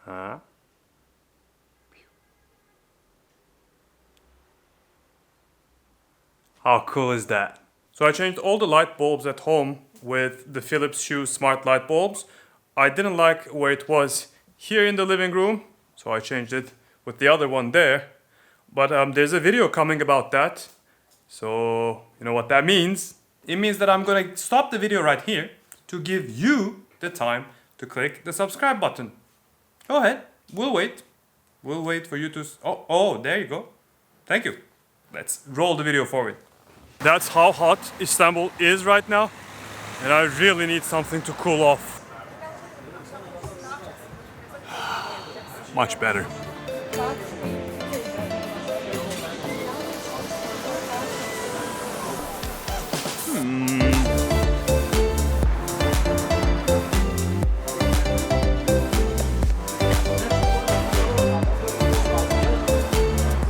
Huh? How cool is that? So I changed all the light bulbs at home with the Philips Hue smart light bulbs. I didn't like where it was here in the living room, so I changed it with the other one there. But there's a video coming about that. So you know what that means? It means that I'm gonna stop the video right here to give you the time to click the subscribe button. Go ahead, we'll wait. We'll wait for you to... Oh, there you go. Thank you. Let's roll the video forward. That's how hot Istanbul is right now, and I really need something to cool off. Much better.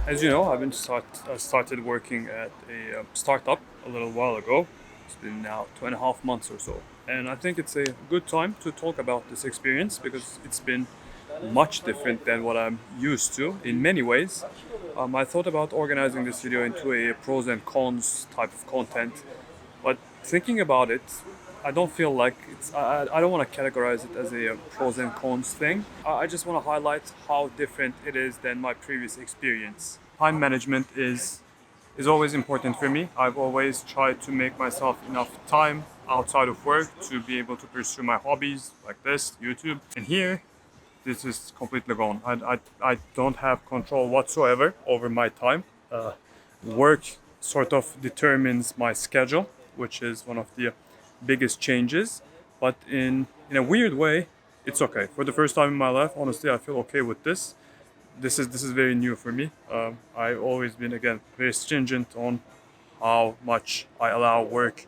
As you know, I started working at a startup a little while ago. It's been now 2.5 months or so. And I think it's a good time to talk about this experience because it's been much different than what I'm used to in many ways. I thought about organizing this video into a pros and cons type of content, but thinking about it, I don't feel like I don't want to categorize it as a pros and cons thing. I just want to highlight how different it is than my previous experience. Time management is always important for me. I've always tried to make myself enough time outside of work to be able to pursue my hobbies like this, YouTube. And here, this is completely gone. I don't have control whatsoever over my time. Work sort of determines my schedule, which is one of the biggest changes. But in a weird way, it's okay. For the first time in my life, honestly, I feel okay with this. This is very new for me. I've always been, again, very stringent on how much I allow work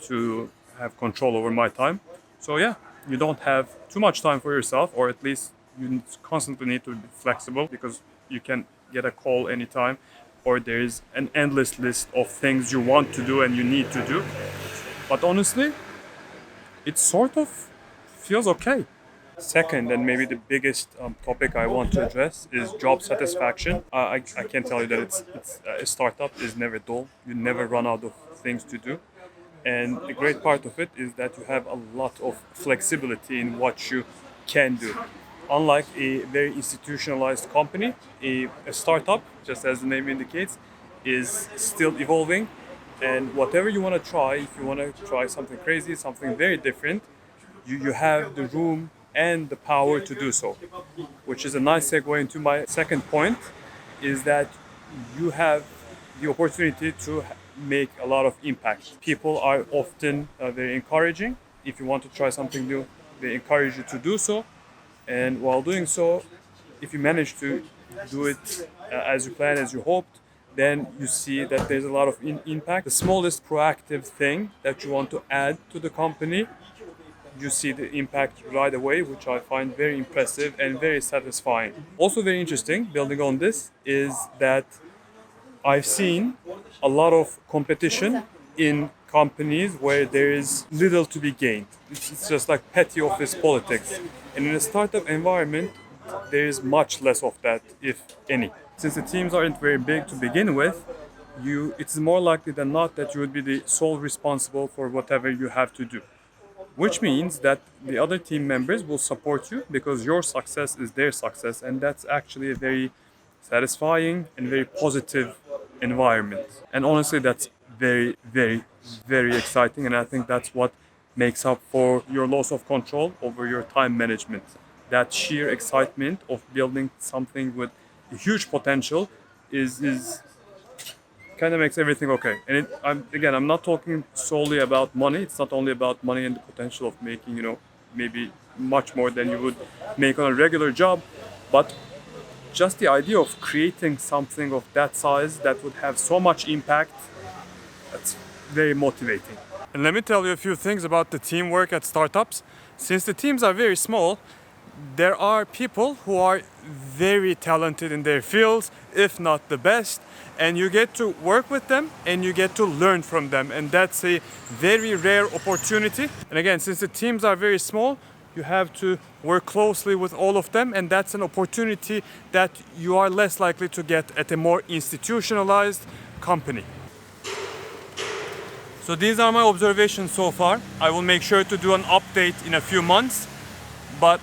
to have control over my time. So yeah, you don't have too much time for yourself, or at least you constantly need to be flexible because you can get a call anytime, or there is an endless list of things you want to do and you need to do. But honestly, it sort of feels okay. Second, and maybe the biggest topic I want to address is job satisfaction. I can tell you that it's a startup is never dull. You never run out of things to do. And the great part of it is that you have a lot of flexibility in what you can do. Unlike a very institutionalized company, a startup, just as the name indicates, is still evolving. And whatever you want to try, if you want to try something crazy, something very different, you have the room and the power to do so. Which is a nice segue into my second point, is that you have the opportunity to make a lot of impact. People are often very encouraging. If you want to try something new, they encourage you to do so. And while doing so, if you manage to do it as you planned, as you hoped, then you see that there's a lot of impact. The smallest proactive thing that you want to add to the company, you see the impact right away, which I find very impressive and very satisfying. Also very interesting, building on this, is that I've seen a lot of competition in companies where there is little to be gained. It's just like petty office politics. And in a startup environment, there is much less of that, if any. Since the teams aren't very big to begin with, it's more likely than not that you would be the sole responsible for whatever you have to do. Which means that the other team members will support you because your success is their success, and that's actually a very satisfying and very positive environment. And honestly, that's very, very, very exciting, and I think that's what makes up for your loss of control over your time management. That sheer excitement of building something with a huge potential is kind of makes everything okay. And I'm not talking solely about money. It's not only about money and the potential of making, maybe much more than you would make on a regular job, but just the idea of creating something of that size that would have so much impact, that's very motivating. And let me tell you a few things about the teamwork at startups. Since the teams are very small, there are people who are very talented in their fields, if not the best, and you get to work with them and you get to learn from them, and that's a very rare opportunity. And again, since the teams are very small, you have to work closely with all of them, and that's an opportunity that you are less likely to get at a more institutionalized company. So these are my observations so far. I will make sure to do an update in a few months, but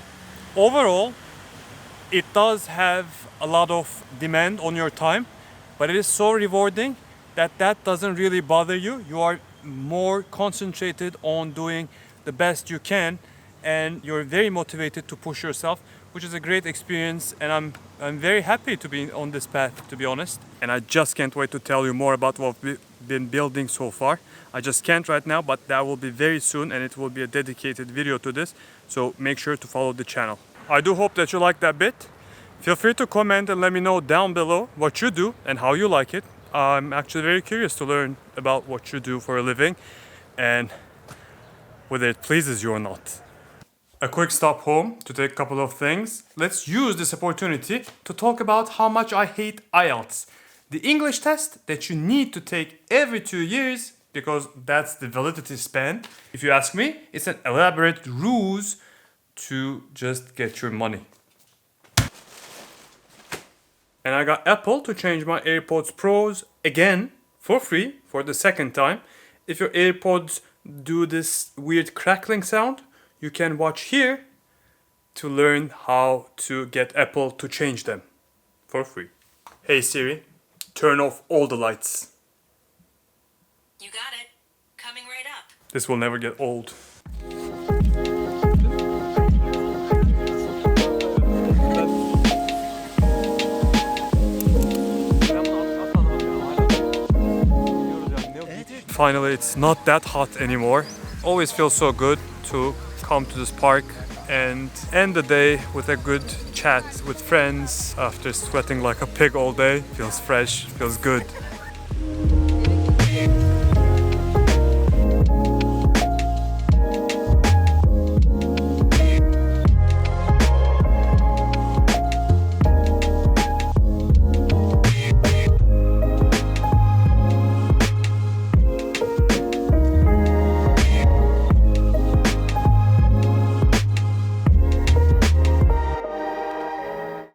overall it does have a lot of demand on your time, but it is so rewarding that that doesn't really bother you. You are more concentrated on doing the best you can, and you're very motivated to push yourself, which is a great experience, and I'm very happy to be on this path, to be honest. And I just can't wait to tell you more about what we've been building so far. I just can't right now, but that will be very soon, and it will be a dedicated video to this, so make sure to follow the channel. I do hope that you like that bit. Feel free to comment and let me know down below what you do and how you like it. I'm actually very curious to learn about what you do for a living and whether it pleases you or not. A quick stop home to take a couple of things. Let's use this opportunity to talk about how much I hate IELTS, the English test that you need to take every 2 years because that's the validity span. If you ask me, it's an elaborate ruse to just get your money. And I got Apple to change my AirPods Pros again for free for the second time. If your AirPods do this weird crackling sound, you can watch here to learn how to get Apple to change them for free. Hey Siri, turn off all the lights. You got it. Coming right up. This will never get old. Finally, it's not that hot anymore. Always feels so good to come to this park and end the day with a good chat with friends after sweating like a pig all day. Feels fresh, feels good.